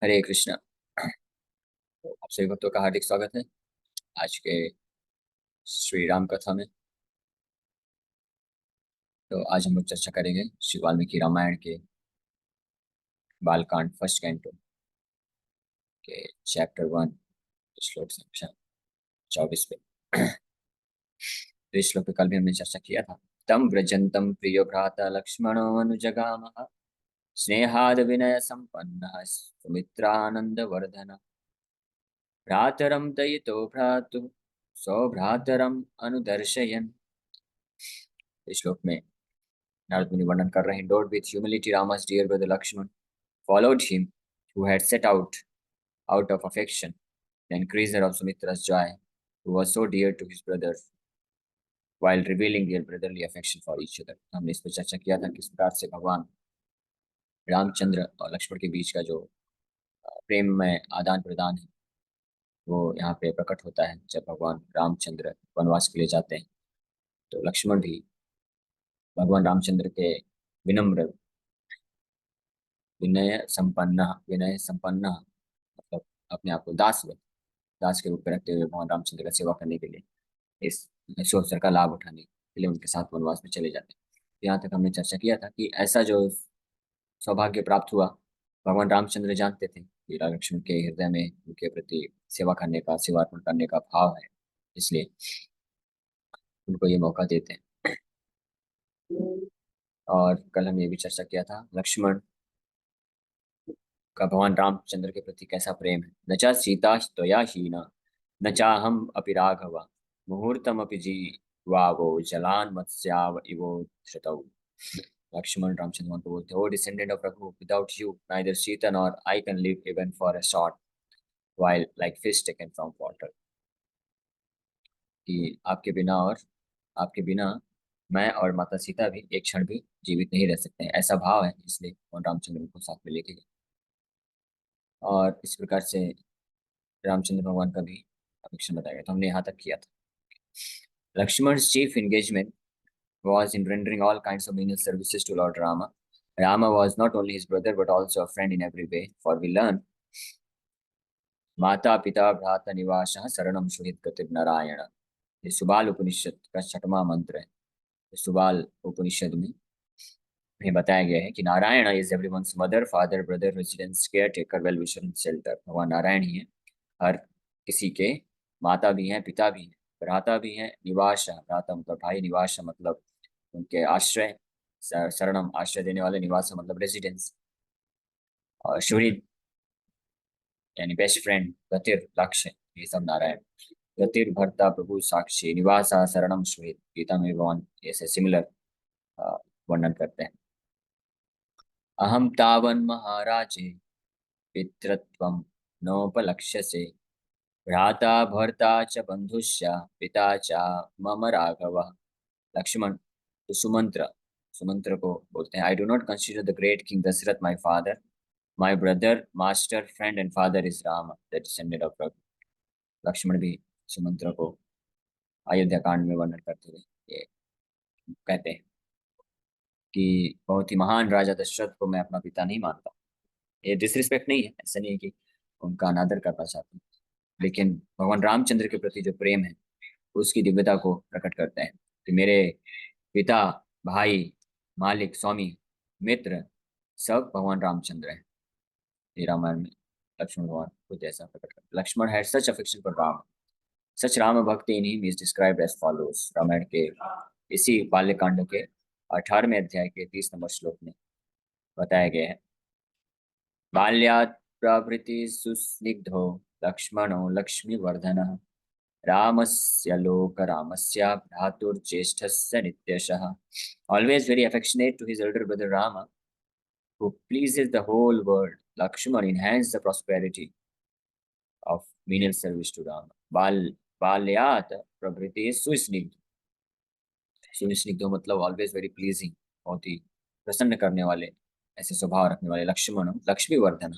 हरे कृष्णा। तो आप सभी भक्तों का हार्दिक स्वागत है आज के श्री राम कथा में। तो आज हम लोग चर्चा करेंगे श्री वाल्मीकि रामायण के बालकांड फर्स्ट कैंटो के चैप्टर 1 श्लोक संख्या 24 पे। तो इस श्लोक पे कल भी हमने चर्चा किया था। तम व्रजंतम प्रियो भ्राता लक्ष्मणो अनुजगामः स्नेहाद विनय संपन्नः सुमित्रानंद वर्धन भ्रातरम दयितो भ्रातु सौभ्रातरम अनुदर्शयन्। इस श्लोक में नारद मुनि वर्णन कर रहे हैं। Endowed with humility, Rama's dear brother Lakshman followed him, who had set out of affection, the increaser of Sumitra's joy, who was so dear to his brother, while revealing their brotherly affection for each other। हमने इस पर चर्चा किया था किस प्रकार से भगवान रामचंद्र और लक्ष्मण के बीच का जो प्रेम में आदान प्रदान है वो यहाँ पे प्रकट होता है जब भगवान रामचंद्र वनवास के लिए जाते हैं। तो लक्ष्मण भी भगवान रामचंद्र के विनम्र विनय संपन्न मतलब अपने आप को दास के रूप में रखते हुए भगवान रामचंद्र का सेवा करने के लिए इस इस अवसर का लाभ उठाने के लिए उनके साथ वनवास में चले जाते हैं। यहाँ तक हमने चर्चा किया था कि ऐसा जो सौभाग्य प्राप्त हुआ भगवान रामचंद्र जानते थे कि लक्ष्मण के हृदय में उनके प्रति सेवा करने का सेवार्पण करने का भाव है, इसलिए उनको ये मौका देते हैं। और कल हमने ये भी चर्चा किया था लक्ष्मण का भगवान रामचंद्र के प्रति कैसा प्रेम है। न चा सीता त्वया हीना न चाहम अपि राघव मुहूर्तम अपि जीवावो जलान मत्स्याव इवोधृतौ। लक्ष्मण रामचंद्र को बोलते हो descendant of Raghu without you neither Sita nor I can live even for a short while like fish taken from water। कि आपके बिना मैं और माता सीता भी एक क्षण भी जीवित नहीं रह सकते हैं, ऐसा भाव है, इसलिए भगवान रामचंद्र को साथ में लेके गए। और इस प्रकार से रामचंद्र भगवान का भी अपेक्षण बताया गया। तो हमने यहाँ तक किया था। Lakshman's chief engagement was in rendering all kinds of menial services to Lord Rama. Rama was not only his brother but also a friend in every way, for we learn माता पिता भ्राता निवासः शरणम सुहृद गतिर् नारायण। ये सुबाल उपनिषद का 6वां मंत्र है। सुबाल उपनिषद में बताया गया है कि Narayan is everyone's mother father brother residence care taker well wisher and shelter. भगवान नारायण ही है, हर किसी के माता भी हैं पिता भी हैं भ्राता भी हैं। निवास भ्राता मतलब भाई, निवास मतलब उनके आश्रय, शरणम आश्रय देने वाले, निवास मतलब रेजिडेंस, और शूरी यानी बेस्ट फ्रेंड, गतिर लक्ष्य, ये सब नारायण। गतिर भर्ता प्रभु साक्षी निवास शरणम सुहित, गीता में भगवान ऐसे सिमिलर वर्णन करते हैं। अहम तावन महाराजे पितृत्वं नोपलक्ष्यसे भ्राता भर्ता च बंधुश्च पिता च मम राघव। लक्ष्मण तो सुमंत्र को बोलते हैं। I do not consider the great king Dasharatha my father, my brother master friend and father is Ram the descendant of Raghu. Lakshman भी सुमंत्र को अयोध्या कांड में वर्णन करते हुए ये कहते हैं कि बहुत ही महान राजा दशरथ को मैं अपना पिता नहीं मानता। ये डिसरिस्पेक्ट नहीं है, ऐसा नहीं है कि उनका अनादर करना चाहते हैं, लेकिन भगवान रामचंद्र के प्रति जो प्रेम है उसकी दिव्यता को प्रकट करते हैं कि मेरे पिता, भाई, मालिक, स्वामी, मित्र सब भगवान रामचंद्र हैं। ये रामायण में लक्ष्मण भगवान खुद ऐसा प्रकट करते। Lakshman had such affection for Ram, such Ram bhakti in him is described as follows. Ramayana के इसी बाल्यकांड के 18वें अध्याय के 30 नंबर श्लोक में बताया गया है। बाल्यात् प्रभृति सुस्निग्धो लक्ष्मणो लक्ष्मीवर्धनः रामस्य लोकरामस्य भ्रातुर्ज्येष्ठस्य नित्यशः। Always very affectionate to his elder brother Rama, who pleases the whole world, Lakshman enhanced the prosperity of menial service to Rama। बाल्यात प्रभृति सुस्निग्ध, सुस्निग्धो मतलब ऑलवेज वेरी प्लीजिंग, बहुत ही प्रसन्न करने वाले, ऐसे स्वभाव रखने वाले। लक्ष्मण लक्ष्मी वर्धन,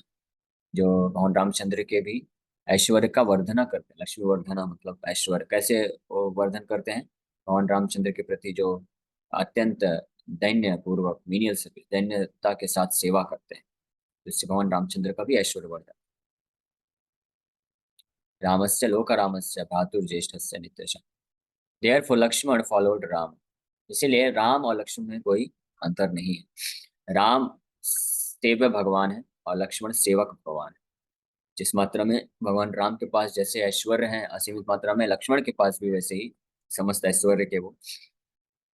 जो भगवान रामचंद्र के भी ऐश्वर्य का वर्धना करते हैं। लक्ष्मी वर्धना मतलब ऐश्वर्य, कैसे वो वर्धन करते हैं भगवान रामचंद्र के प्रति, जो अत्यंत दैन्य पूर्वक मीनियल सर्विस, दैन्यता के साथ सेवा करते हैं। जिससे भगवान रामचंद्र का भी ऐश्वर्य बढ़ जाता है। रामस्य लोक रामस्य भ्रातुर्ज्येष्ठस्य नित्यश, देयरफॉर लक्ष्मण फॉलोड राम। इसीलिए राम और लक्ष्मण में कोई अंतर नहीं है। राम सेव्य भगवान है और लक्ष्मण सेवक भगवान है। जिस मात्रा में भगवान राम के पास जैसे ऐश्वर्य है असीमित मात्रा में लक्ष्मण के पास भी वैसे ही समस्त ऐश्वर्य के वो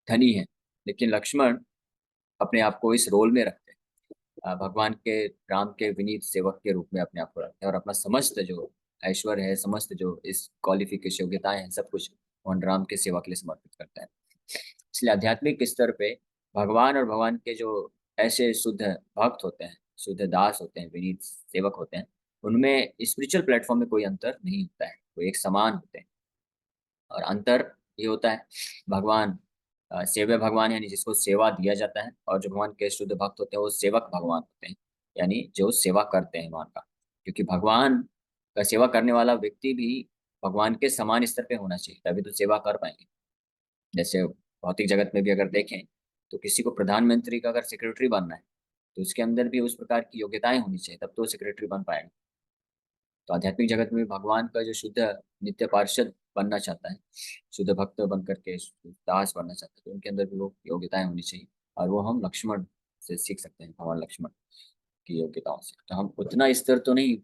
धनी है। लेकिन लक्ष्मण अपने आप को इस रोल में रखते हैं, भगवान के राम के विनीत सेवक के रूप में अपने आप को रखते हैं और अपना समस्त जो ऐश्वर्य है, समस्त जो इस क्वालिफिकेशन योग्यताएं हैं, सब कुछ भगवान राम के सेवा के लिए समर्पित करता है। इसलिए आध्यात्मिक स्तर पे भगवान और भगवान के जो ऐसे शुद्ध भक्त होते हैं, शुद्ध दास होते हैं, विनीत सेवक होते हैं, उनमें स्पिरिचुअल प्लेटफॉर्म में कोई अंतर नहीं होता है, वो एक समान होते हैं। और अंतर ये होता है, भगवान सेव्य भगवान यानी जिसको सेवा दिया जाता है, और जो भगवान के शुद्ध भक्त होते हैं वो सेवक भगवान होते हैं, यानी जो सेवा करते हैं भगवान का। क्योंकि भगवान का सेवा करने वाला व्यक्ति भी भगवान के समान स्तर पे होना चाहिए, तभी तो सेवा कर पाएंगे। जैसे भौतिक जगत में भी अगर देखें तो किसी को प्रधानमंत्री का अगर सेक्रेटरी बनना है तो उसके अंदर भी उस प्रकार की योग्यताएं होनी चाहिए, तब तो वो सेक्रेटरी बन पाएगा। तो आध्यात्मिक जगत में भगवान का जो शुद्ध नित्य पार्षद बनना चाहता है, शुद्ध भक्त बन करके दास बनना चाहता है, तो उनके अंदर भी वो योग्यताएं होनी चाहिए। और वो हम लक्ष्मण से सीख सकते हैं, भगवान लक्ष्मण की योग्यताओं से। तो हम उतना स्तर तो नहीं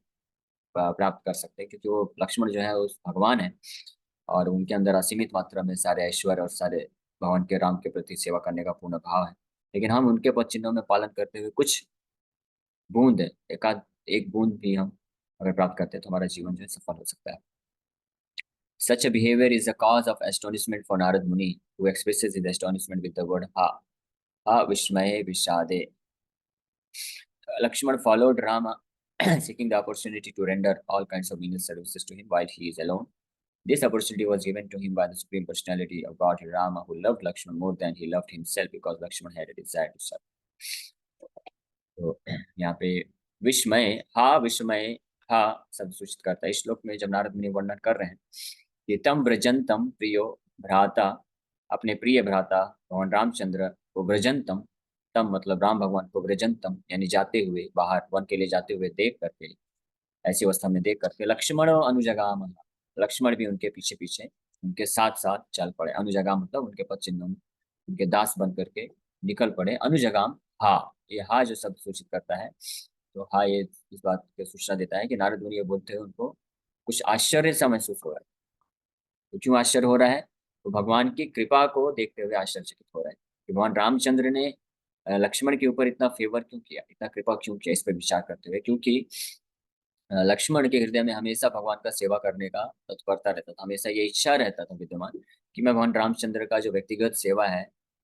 प्राप्त कर सकते, क्योंकि वो लक्ष्मण जो है उस भगवान है और उनके अंदर असीमित मात्रा में सारे ऐश्वर्य और सारे भगवान के राम के प्रति सेवा करने का पूर्ण भाव है। लेकिन हम उनके पद चिन्हों में पालन करते हुए कुछ बूंद, एक बूंद भी हम अगर प्राप्त करते हैं तो हमारा जीवन जो है सफल हो सकता है। Such a behavior is a cause of astonishment for Narad Muni, who expresses his astonishment with the word ha, ha Vishmaye Vishade. Lakshman followed Rama, seeking the opportunity to render all kinds of menial services to him while he is alone. This opportunity was given to him by the Supreme Personality of Godhead Rama, who loved Lakshman more than he loved himself because Lakshman had a desire to serve. तो यहाँ पे विस्मय हा शब्द सूचित करता है। इस श्लोक में जब नारद मुनि वर्णन कर रहे हैं कि तम व्रजंतम प्रियो भ्राता, अपने प्रिय भ्राता भगवान रामचंद्र को व्रजंतम, तम मतलब राम भगवान को व्रजंतम यानी जाते हुए, बाहर वन के लिए जाते हुए देख करके, ऐसी अवस्था में देख करके लक्ष्मण अनुजगाम, लक्ष्मण भी उनके पीछे पीछे उनके साथ साथ चल पड़े। अनुजगाम मतलब उनके पद चिन्हों में उनके दास बन करके निकल पड़े। अनुजगाम हा, ये हा जो शब्द सूचित करता है, तो हा ये इस बात की सूचना देता है कि नारद मुनि ये बोलते हैं उनको कुछ आश्चर्य सा महसूस हो रहा है। तो क्यों आश्चर्य हो रहा है? तो भगवान की कृपा को देखते हुए आश्चर्यचकित हो रहा है कि भगवान रामचंद्र ने लक्ष्मण के ऊपर इतना फेवर क्यों किया, इतना कृपा क्यों किया, इस पर विचार करते हुए। क्योंकि लक्ष्मण के हृदय में हमेशा भगवान का सेवा करने का तत्परता रहता था, हमेशा ये इच्छा रहता था विद्यमान कि मैं भगवान रामचंद्र का जो व्यक्तिगत सेवा है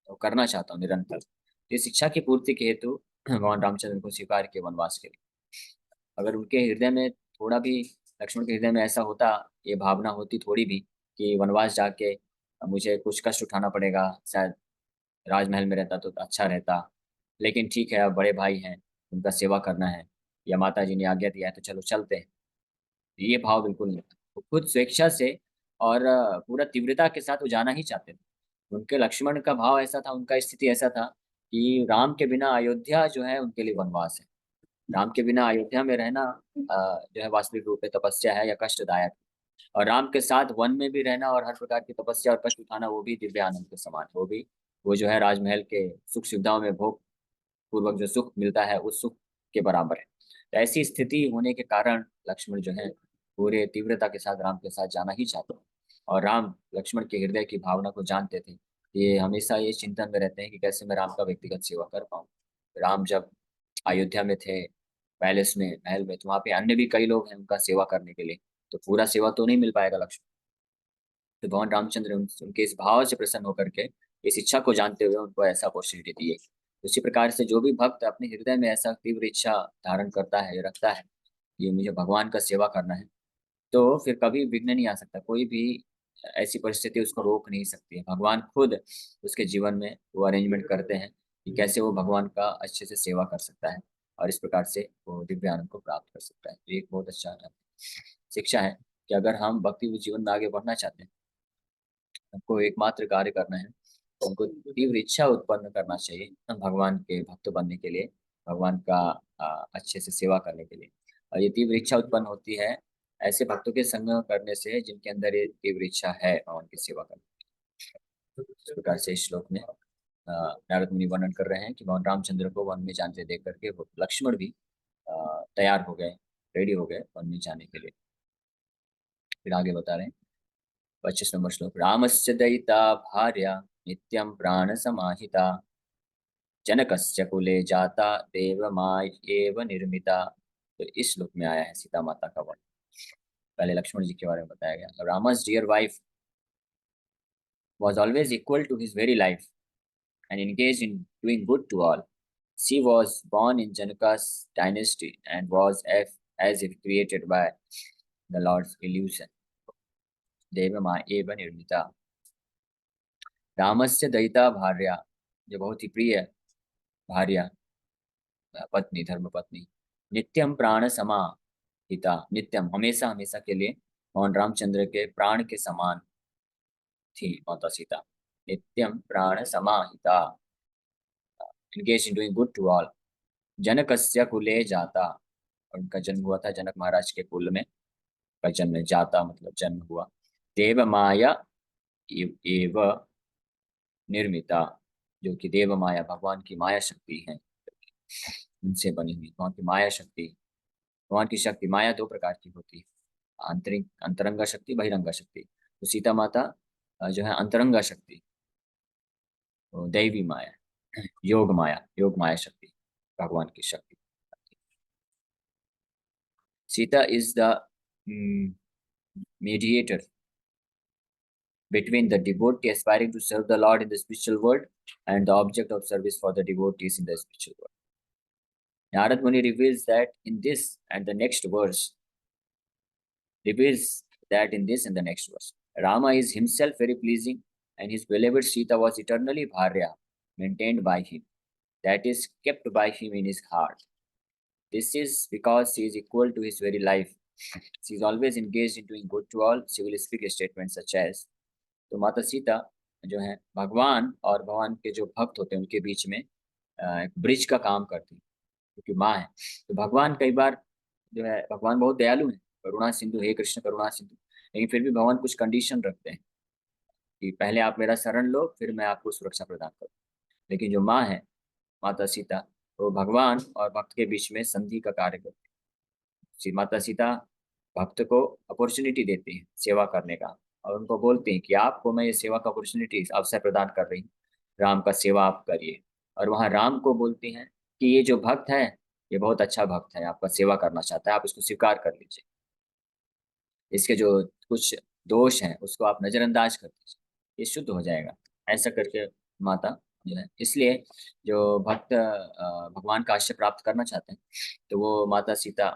वो करना चाहता हूँ निरंतर। तो इस इच्छा की पूर्ति के हेतु भगवान रामचंद्र को स्वीकार किया वनवास के लिए। अगर उनके हृदय में थोड़ा भी, लक्ष्मण के हृदय में ऐसा होता, ये भावना होती थोड़ी भी कि वनवास जाके मुझे कुछ कष्ट उठाना पड़ेगा, शायद राजमहल में रहता तो अच्छा रहता, लेकिन ठीक है अब बड़े भाई हैं, उनका सेवा करना है, या माता जी ने आज्ञा दिया है तो चलो चलते हैं, ये भाव बिल्कुल नहीं था। वो खुद स्वेच्छा से और पूरा तीव्रता के साथ वो जाना ही चाहते थे। उनके लक्ष्मण का भाव ऐसा था, उनका स्थिति ऐसा था कि राम के बिना अयोध्या जो है उनके लिए वनवास है। राम के बिना अयोध्या में रहना जो है वास्तविक रूप में तपस्या है या कष्टदायक। और राम के साथ वन में भी रहना और हर प्रकार की तपस्या और कष्ट उठाना वो भी दिव्य आनंद के समान है। वो भी, वो जो है राजमहल के सुख सुविधाओं में भोग पूर्वक जो सुख मिलता है उस सुख के बराबर है। तो ऐसी स्थिति होने के कारण लक्ष्मण जो है पूरे तीव्रता के साथ राम के साथ जाना ही चाहते हैं। और राम लक्ष्मण के हृदय की भावना को जानते थे। ये हमेशा ये चिंतन में रहते हैं कि कैसे मैं राम का व्यक्तिगत सेवा कर पाऊँ। राम जब अयोध्या में थे, पैलेस में, महल में, तो वहाँ पे अन्य भी कई लोग हैं उनका सेवा करने के लिए, तो पूरा सेवा तो नहीं मिल पाएगा लक्ष्मण। तो भगवान रामचंद्र उनके इस भाव से प्रसन्न होकर के इस इच्छा को जानते हुए उनको ऐसा अपॉर्चुनिटी दिए। उसी प्रकार से जो भी भक्त अपने हृदय में ऐसा तीव्र इच्छा धारण करता है, रखता है, ये मुझे भगवान का सेवा करना है, तो फिर कभी विघ्न नहीं आ सकता। कोई भी ऐसी परिस्थिति उसको रोक नहीं सकती है। भगवान खुद उसके जीवन में वो अरेंजमेंट करते हैं कि कैसे वो भगवान का अच्छे से सेवा कर सकता है और इस प्रकार से वो दिव्य आनंद को प्राप्त कर सकता है। तो ये एक बहुत अच्छा शिक्षा है कि अगर हम भक्ति जीवन में आगे बढ़ना चाहते हैं, हमको एकमात्र कार्य करना है, हमको तीव्र इच्छा उत्पन्न करना चाहिए भगवान के भक्त बनने के लिए। भगवान का अच्छे से सेवा करने के लिए। और ये तीव्र इच्छा उत्पन्न होती है ऐसे भक्तों के संग करने से जिनके अंदर ये तीव्र इच्छा है भगवान की सेवा करने की। इस प्रकार से इस श्लोक में नारद मुनि वर्णन कर रहे हैं कि भगवान रामचंद्र को वन में जानते देख करके वो लक्ष्मण भी तैयार हो गए, रेडी हो गए वन में जाने के लिए। फिर आगे बता रहे हैं 25 नंबर श्लोक। रामस्य दयिता भार्या नित्यं प्राण समाहिता जनकस्य कुले जाता देवमायेव निर्मिता। तो इस श्लोक में आया है सीता माता का वर्णन। पहले लक्ष्मण जी के बारे में बताया गया। Ram's dear wife was always equal to his very life and engaged in doing good to all. She was born in Janaka's dynasty and was as if created by the Lord's illusion. देवमा एव निर्मिता। रामस्य दयिता भार्या, जो बहुत ही प्रिय भार्या पत्नी, धर्म पत्नी, नित्यम प्राण समाहिता, नित्यम हमेशा हमेशा के लिए भगवान रामचंद्र के प्राण के समान थी माता सीता। नित्यम प्राण समाहिता, engaged in doing good to all। जनकस्य कुले जाता, उनका जन्म हुआ था जनक महाराज के कुल में। का जन्म, जाता मतलब जन्म हुआ। देव माया एव निर्मिता, जो कि देव माया भगवान की माया शक्ति है, उनसे बनी हुई भगवान की माया शक्ति। भगवान की शक्ति माया दो प्रकार की होती है, आंतरिक अंतरंगा शक्ति, बहिरंगा शक्ति। तो सीता माता जो है अंतरंगा शक्ति, तो दैवी माया, योग माया शक्ति, भगवान की शक्ति। Sita is the mediator between the devotee aspiring to serve the Lord in the spiritual world and the object of service for the devotees in the spiritual world. Narad Muni reveals that in this and the next verse, Rama is himself very pleasing, and his beloved Sita was eternally Bharya, maintained by him, that is, kept by him in his heart. This is because she is equal to his very life. She is always engaged in doing good to all. She will speak a statement such as, तो माता सीता जो है भगवान और भगवान के जो भक्त होते हैं उनके बीच में एक ब्रिज का काम करती है, क्योंकि माँ है। तो भगवान कई बार जो है, भगवान बहुत दयालु है, करुणा सिंधु, हे कृष्ण करुणा सिंधु, लेकिन फिर भी भगवान कुछ कंडीशन रखते हैं कि पहले आप मेरा शरण लो, फिर मैं आपको सुरक्षा प्रदान करूँ। लेकिन जो माँ है माता सीता, वो भगवान और भक्त के बीच में संधि का कार्य करती है। माता सीता भक्त को अपॉर्चुनिटी देती है सेवा करने का, और उनको बोलते हैं कि आपको मैं ये सेवा का अपॉर्चुनिटी अवसर प्रदान कर रही हूँ, राम का सेवा आप करिए। और वहाँ राम को बोलती हैं कि ये जो भक्त है ये बहुत अच्छा भक्त है, आपका सेवा करना चाहता है, आप इसको स्वीकार कर लीजिए, इसके जो कुछ दोष हैं उसको आप नज़रअंदाज कर दीजिए, ये शुद्ध हो जाएगा। ऐसा करके माता जो है, इसलिए जो भक्त भगवान का आश्रय प्राप्त करना चाहते हैं तो वो माता सीता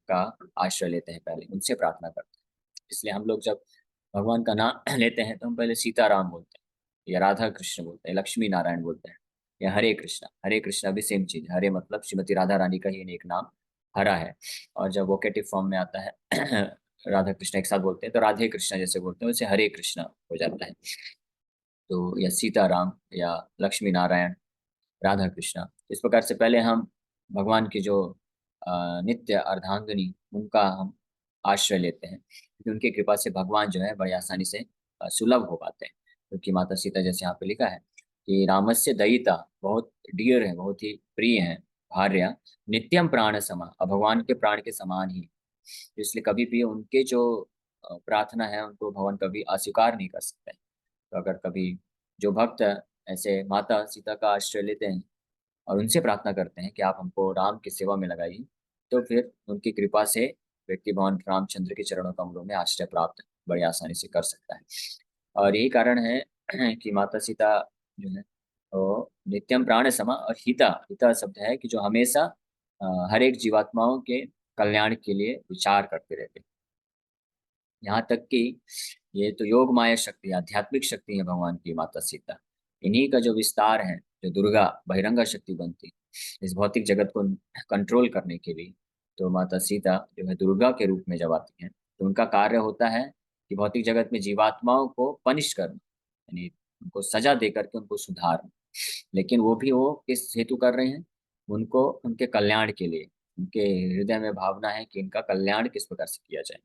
का आश्रय लेते हैं, पहले उनसे प्रार्थना करते हैं। इसलिए हम लोग जब भगवान का नाम लेते हैं तो हम पहले सीताराम बोलते हैं, या राधा कृष्ण बोलते हैं, लक्ष्मी नारायण बोलते हैं, या हरे कृष्णा। हरे कृष्णा भी सेम चीज, हरे मतलब श्रीमती राधा रानी का ही एक नाम हरा है। और जब वोकेटिव फॉर्म में आता है राधा कृष्ण एक साथ बोलते हैं तो राधे कृष्णा जैसे बोलते हैं, वैसे हरे कृष्णा हो जाता है। तो या सीताराम या लक्ष्मी नारायण, राधा कृष्णा, इस प्रकार से पहले हम भगवान की जो नित्य अर्धांगिनी उनका हम आश्रय लेते हैं, क्योंकि उनकी कृपा से भगवान जो है बड़ी आसानी से सुलभ हो पाते हैं। क्योंकि माता सीता जैसे यहाँ पे लिखा है कि रामस्य दयिता, बहुत डियर है, बहुत ही प्रिय है, भार्या नित्यम प्राण समा, और भगवान के प्राण के समान ही। इसलिए कभी भी उनके जो प्रार्थना है उनको भगवान कभी अस्वीकार नहीं कर सकते। तो अगर कभी जो भक्त ऐसे माता सीता का आश्रय लेते हैं और उनसे प्रार्थना करते हैं कि आप हमको राम की सेवा में लगाइए, तो फिर उनकी कृपा से व्यक्ति भगवान रामचंद्र के चरणों कमलों में आश्रय प्राप्त बड़ी आसानी से कर सकता है। और यही कारण है कि माता सीता जो है वो नित्यम प्राण समा, और हिता, हिता शब्द है कि जो हमेशा हर एक जीवात्माओं के कल्याण के लिए विचार करते रहते हैं। यहाँ तक कि ये तो योग माया शक्ति, आध्यात्मिक शक्ति है भगवान की माता सीता। इन्हीं का जो विस्तार है, जो दुर्गा बहिरंगा शक्ति बनती इस भौतिक जगत को कंट्रोल करने के लिए, तो माता सीता जो है दुर्गा के रूप में जब आती है तो उनका कार्य होता है कि भौतिक जगत में जीवात्माओं को पनिश करना, यानी उनको सजा दे करके उनको सुधारना। लेकिन वो भी वो किस हेतु कर रहे हैं, उनको उनके कल्याण के लिए, उनके हृदय में भावना है कि इनका कल्याण किस प्रकार से किया जाए।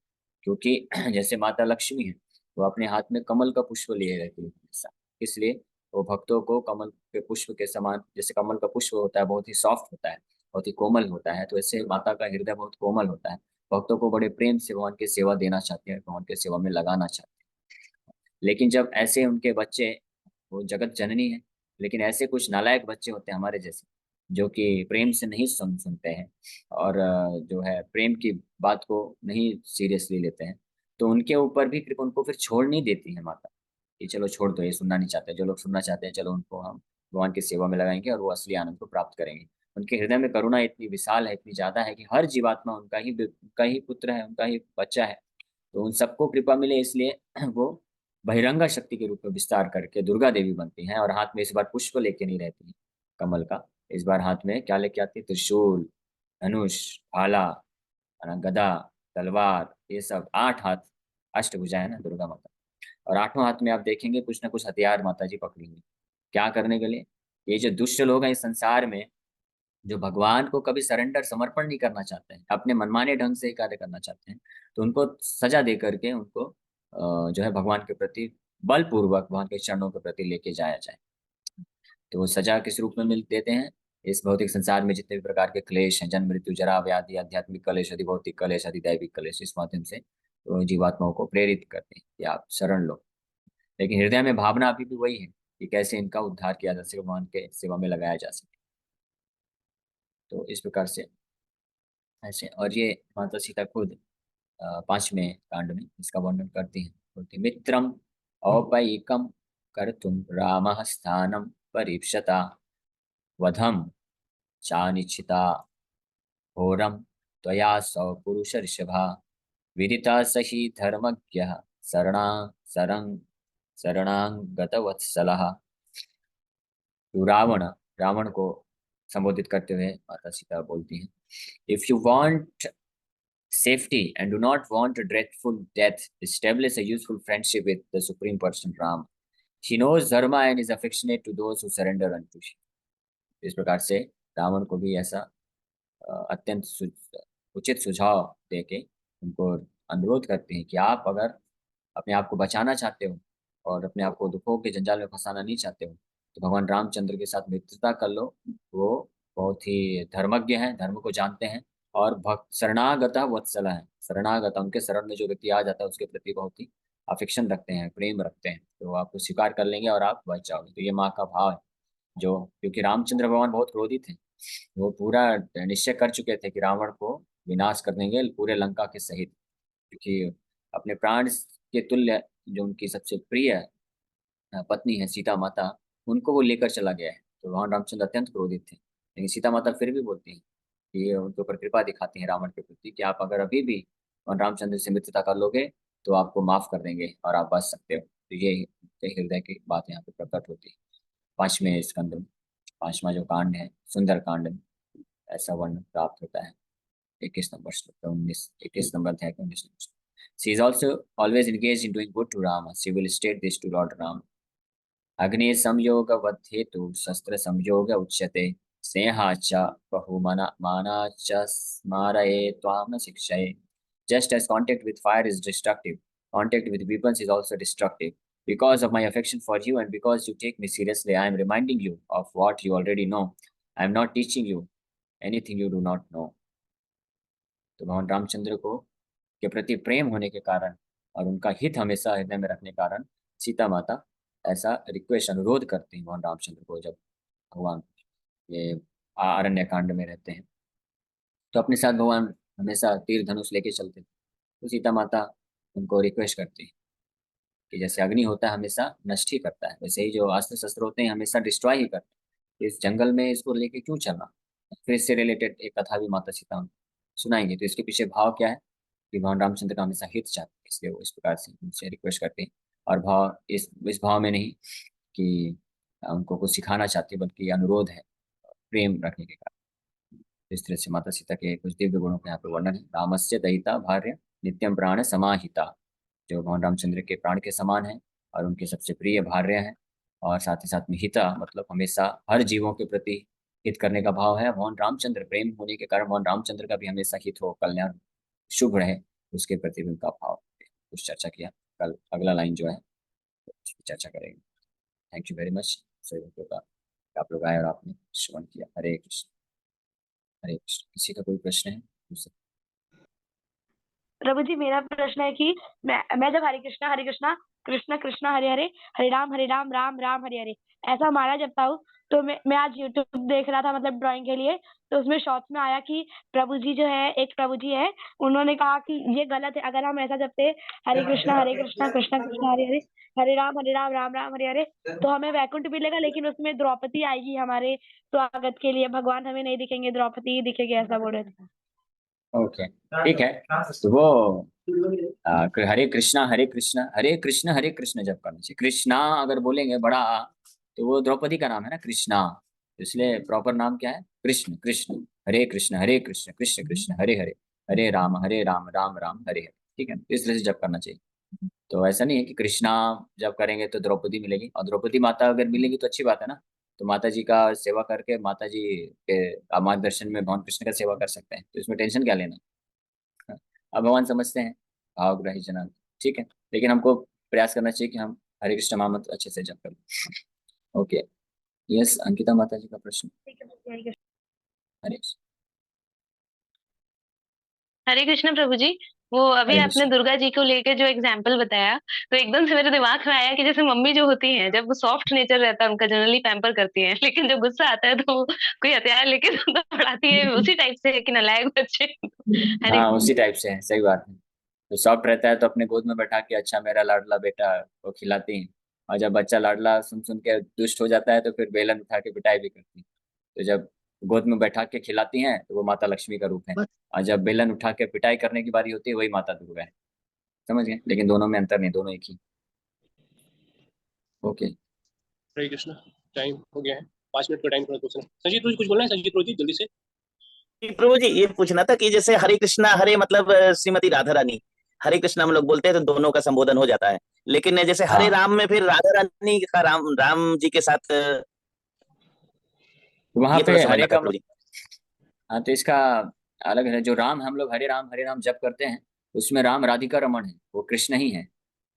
क्योंकि जैसे माता लक्ष्मी है, वो अपने हाथ में कमल का पुष्प लिए रहती है हमेशा। इसलिए वो भक्तों को कमल के पुष्प के समान, जैसे कमल का पुष्प होता है बहुत ही सॉफ्ट होता है, बहुत ही कोमल होता है, तो ऐसे माता का हृदय बहुत कोमल होता है। भक्तों को बड़े प्रेम से भगवान की सेवा देना चाहते हैं, भगवान की सेवा में लगाना चाहते हैं। लेकिन जब ऐसे उनके बच्चे, वो जगत जननी है, लेकिन ऐसे कुछ नालायक बच्चे होते हैं हमारे जैसे, जो कि प्रेम से नहीं सुनते हैं, और जो है प्रेम की बात को नहीं सीरियसली लेते हैं, तो उनके ऊपर भी फिर उनको फिर छोड़ नहीं देती है माता, कि चलो छोड़ दो, ये सुनना नहीं चाहते। जो लोग सुनना चाहते हैं, चलो उनको हम भगवान की सेवा में लगाएंगे और वो असली आनंद को प्राप्त करेंगे। उनके हृदय में करुणा इतनी विशाल है, इतनी ज्यादा है, कि हर जीवात्मा उनका ही पुत्र है, उनका ही बच्चा है। तो उन सबको कृपा मिले, इसलिए वो बहिरंगा शक्ति के रूप में विस्तार करके दुर्गा देवी बनती हैं, और हाथ में इस बार पुष्प लेके नहीं रहती हैं कमल का। इस बार हाथ में क्या लेके आती है? त्रिशूल, धनुष, भाला, है ना, गदा, तलवार, ये सब 8 हाथ, अष्टभुजा है ना दुर्गा माता। और 8वां हाथ में आप देखेंगे कुछ ना कुछ हथियार माता जी पकड़ी हुई। क्या करने के लिए? ये जो दुष्ट लोग हैं इस संसार में, जो भगवान को कभी सरेंडर, समर्पण नहीं करना चाहते हैं, अपने मनमाने ढंग से ही कार्य करना चाहते हैं, तो उनको सजा दे करके उनको जो है भगवान के प्रति बलपूर्वक भगवान के चरणों के प्रति लेके जाया जाए। तो वो सजा किस रूप में मिल देते हैं? इस भौतिक संसार में जितने भी प्रकार के क्लेश हैं, जन्म मृत्यु जरा व्याधि, आध्यात्मिक कलेश, अधिभौतिक कलेश, अधिदैविक कलेश, इस माध्यम से तो जीवात्माओं को प्रेरित करते हैं कि आप शरण लो। लेकिन हृदय में भावना अभी भी वही है कि कैसे इनका उद्धार किया जा सके, भगवान के सेवा में लगाया जा सके। तो इस प्रकार से ऐसे, और ये माता सीता खुद 5वें कांड में इसका वर्णन करती हैं। बोलती, मित्रम औपैकम कर्तुम रामः स्थानम परीक्षता, वधम चानिच्छिता घोरम त्वया सौ पुरुष ऋषभा, विदिता सही धर्मज्ञः शरणा शरण शरणागतवत्सलः। तो रावण को संबोधित करते हुए माता सीता बोलती हैं, if you want safety and do not want a dreadful death, establish a useful friendship with the Supreme Person Ram. He knows dharma and is affectionate to those who surrender unto him. इस प्रकार से रावण को भी ऐसा अत्यंत उचित सुझाव देके उनको अनुरोध करते हैं कि आप अगर अपने आप को बचाना चाहते हो और अपने आप को दुखों के जंजाल में फंसाना नहीं चाहते हो, तो भगवान रामचंद्र के साथ मित्रता कर लो। वो बहुत ही धर्मज्ञ हैं, धर्म को जानते हैं, और भक्त शरणागत वत्सल है। शरणागत, उनके शरण में जो व्यक्ति आ जाता है उसके प्रति बहुत ही अफेक्शन रखते हैं, प्रेम रखते हैं, तो वो आपको स्वीकार कर लेंगे और आप बच जाओगे। तो ये माँ का भाव है। जो, क्योंकि रामचंद्र भगवान बहुत क्रोधित थे, वो पूरा निश्चय कर चुके थे कि रावण को विनाश कर देंगे पूरे लंका के सहित, क्योंकि अपने प्राण के तुल्य जो उनकी सबसे प्रिय पत्नी है सीता माता, उनको वो लेकर चला गया है। तो भगवान रामचंद्र अत्यंत क्रोधित थे, लेकिन सीता माता फिर भी बोलती हैं कि ये उनके ऊपर कृपा दिखाती हैं रावण के प्रति, कि आप अगर अभी भी भगवान रामचंद्र से मित्रता कर लोगे तो आपको माफ कर देंगे और आप बच सकते हो। तो ये हृदय की बात यहाँ पे प्रकट होती है 5वें स्कंद में। 5वां जो कांड है सुंदर कांड में ऐसा वर्णन प्राप्त होता है। 21 नंबर श्लोक, 19 नंबर अध्याय का 19 नंबर श्लोक। She is also always engaged in doing good to Rama. She will state this to Lord Ram. अग्नि संयोग वध्येतु शस्त्र संयोग उच्यते, स्नेहाच बहुमना मानाच स्मारये त्वां न शिक्षये। Just as contact with fire is destructive, contact with weapons is also destructive. Because of my affection for you and because you take me seriously, I am reminding you of what you already know. I am not teaching you anything you do not know. तो भगवान रामचंद्र को के प्रति प्रेम होने के कारण और उनका हित हमेशा हृदय में रखने के कारण सीता माता ऐसा रिक्वेस्ट, अनुरोध करती हैं भगवान रामचंद्र को। जब भगवान ये अरण्य कांड में रहते हैं तो अपने साथ भगवान हमेशा तीर धनुष लेके चलते थे। तो सीता माता उनको रिक्वेस्ट करती है कि जैसे अग्नि होता है हमेशा नष्ट ही करता है, वैसे ही जो अस्त्र शस्त्र होते हैं हमेशा डिस्ट्रॉय ही करते हैं। इस जंगल में इसको लेके क्यों चलना? फिर इससे रिलेटेड एक कथा भी माता सीता सुनाएंगे। तो इसके पीछे भाव क्या है कि भगवान रामचंद्र का हमेशा हित चाहते हैं, इसलिए वो इस प्रकार से उनसे रिक्वेस्ट करते हैं। और भाव इस भाव में नहीं कि उनको कुछ सिखाना चाहती, बल्कि अनुरोध है प्रेम रखने के कारण। इस तरह से माता सीता के कुछ दिव्य गुणों का यहाँ पे वर्णन है। रामस्य दयिता भार्य नित्यम प्राण समाहिता, जो भगवान रामचंद्र के प्राण के समान है और उनके सबसे प्रिय भार्य हैं। और साथ ही साथ में हिता मतलब हमेशा हर जीवों के प्रति हित करने का भाव है। भगवान रामचंद्र प्रेम होने के कारण भगवान रामचंद्र का भी हमेशा हित हो, कल्याण शुभ रहे, उसके प्रति भी उनका भाव है। कुछ चर्चा किया। कल अगला लाइन जो है चर्चा करेंगे। थैंक यू वेरी मच सभी लोगों का, आप लोग आए और आपने श्रवण किया। हरे कृष्ण हरे कृष्ण। किसी का कोई प्रश्न है पूछ सकते प्रभु जी, मेरा प्रश्न है कि मैं जब हरे कृष्णा कृष्ण कृष्ण हरे हरे, हरे राम राम राम हरे हरे ऐसा माला जपता हूँ, तो मैं आज यूट्यूब देख रहा था मतलब ड्राइंग के लिए, तो उसमें शॉर्ट्स में आया कि प्रभु जी जो है, एक प्रभु जी है, उन्होंने कहा कि ये गलत है। अगर हम ऐसा जपते हरे कृष्णा कृष्ण कृष्ण हरे हरे, हरे राम राम राम हरे हरे, तो हमें वैकुंठ मिलेगा, लेकिन उसमें द्रौपदी आएगी हमारे स्वागत के लिए, भगवान हमें नहीं दिखेंगे, द्रौपदी ही दिखेंगे, ऐसा बोल रहे थे। ओके ठीक है। तो वो हरे कृष्ण हरे कृष्ण जब करना चाहिए। कृष्णा अगर बोलेंगे बड़ा तो वो द्रौपदी का नाम है ना, कृष्णा। इसलिए प्रॉपर नाम क्या है? कृष्ण कृष्ण। हरे कृष्ण कृष्ण कृष्ण हरे हरे, हरे राम राम राम हरे हरे। ठीक है, इस तरह से जब करना चाहिए। तो ऐसा नहीं है कि कृष्णा जब करेंगे तो द्रौपदी मिलेगी, और द्रौपदी माता अगर मिलेगी तो अच्छी बात है ना। तो माता जी का सेवा करके माता जी के मार्गदर्शन में भगवान कृष्ण का सेवा कर सकते हैं, तो इसमें टेंशन क्या लेना। अब भगवान समझते हैं भावग्राही जना। ठीक है, लेकिन हमको प्रयास करना चाहिए कि हम हरे कृष्ण महामंत्र अच्छे से जप करें। ओके। यस अंकिता माता जी का प्रश्न। ठीक है, हरे कृष्ण। हरे हरे कृष्ण प्रभु जी। वो अभी हरे आपने कृष्ण। दुर्गा जी को लेके जो एग्जाम्पल बताया, तो एकदम से मेरे दिमाग में आया कि जैसे मम्मी जो होती हैं, जब वो सॉफ्ट नेचर रहता है उनका, जनरली पैम्पर करती हैं, लेकिन जब गुस्सा आता है तो वो कोई हथियार लेके तो पढ़ाती है, उसी टाइप से है कि नालायक बच्चे। हरे हाँ कृष्ण। उसी टाइप से है, सही बात है। तो सॉफ्ट रहता है तो अपने गोद में बैठा के अच्छा मेरा लाडला बेटा वो खिलाती हैं। और जब बच्चा लाडला सुन सुन के दुष्ट हो जाता है तो फिर बेलन उठा के पिटाई भी करती हैं। तो जब गोद में बैठा के खिलाती हैं तो वो माता लक्ष्मी का रूप है, और जब बेलन उठा के पिटाई करने की बारी होती है वही माता दुर्गा है। समझ गए? लेकिन दोनों में अंतर नहीं, दोनों एक ही। ओके। हरे कृष्ण। टाइम हो गया है, 5 मिनट का टाइम थोड़ा क्वेश्चन। संजीत तुझे कुछ बोलना है? संजीत प्रोजी जल्दी से। जी, प्रभु जी ये पूछना था कि जैसे हरे कृष्णा हरे मतलब श्रीमती राधा रानी, हरे कृष्णा हम लोग बोलते हैं तो दोनों का संबोधन हो जाता है, लेकिन जैसे हरे हाँ राम में फिर राधा रानी का राम राम जी के साथ वहां ये थोड़ा पे समझना हरे था का प्रभु जी। हाँ तो इसका अलग है। जो राम हम लोग हरे राम जप करते हैं, उसमें राम राधिका रमण है, वो कृष्ण ही है।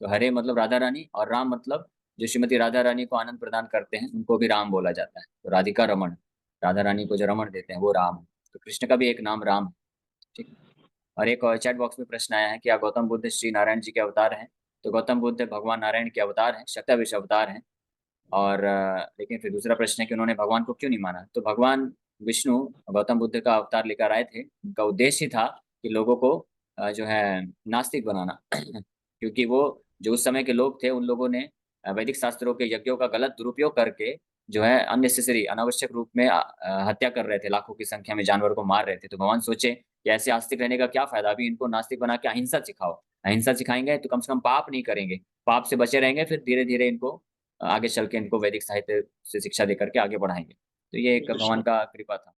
तो हरे मतलब राधा रानी, और राम मतलब जो श्रीमती राधा रानी को आनंद प्रदान करते हैं उनको भी राम बोला जाता है। तो राधिका रमण, राधा रानी को जो रमण देते हैं वो राम है। तो कृष्ण का भी एक नाम राम है। ठीक है। और एक और चैट बॉक्स में प्रश्न आया है, क्या गौतम बुद्ध श्री नारायण जी के अवतार हैं? तो गौतम बुद्ध भगवान नारायण के अवतार हैं, शक्ताविश अवतार हैं। और लेकिन फिर दूसरा प्रश्न है कि उन्होंने भगवान को क्यों नहीं माना। तो भगवान विष्णु गौतम बुद्ध का अवतार लेकर आए थे। उनका उद्देश्य ही था कि लोगों को जो है नास्तिक बनाना क्योंकि वो जो उस समय के लोग थे, उन लोगों ने वैदिक शास्त्रों के यज्ञों का गलत दुरुपयोग करके जो है अननेसेसरी अनावश्यक रूप में हत्या कर रहे थे, लाखों की संख्या में जानवर को मार रहे थे। तो भगवान सोचे कि ऐसे आस्तिक रहने का क्या फायदा, अभी इनको नास्तिक बना के अहिंसा सिखाओ। अहिंसा सिखाएंगे तो कम से कम पाप नहीं करेंगे, पाप से बचे रहेंगे, फिर धीरे धीरे इनको आगे चल के इनको वैदिक साहित्य से शिक्षा देकर के आगे बढ़ाएंगे। तो ये एक भगवान का कृपा था।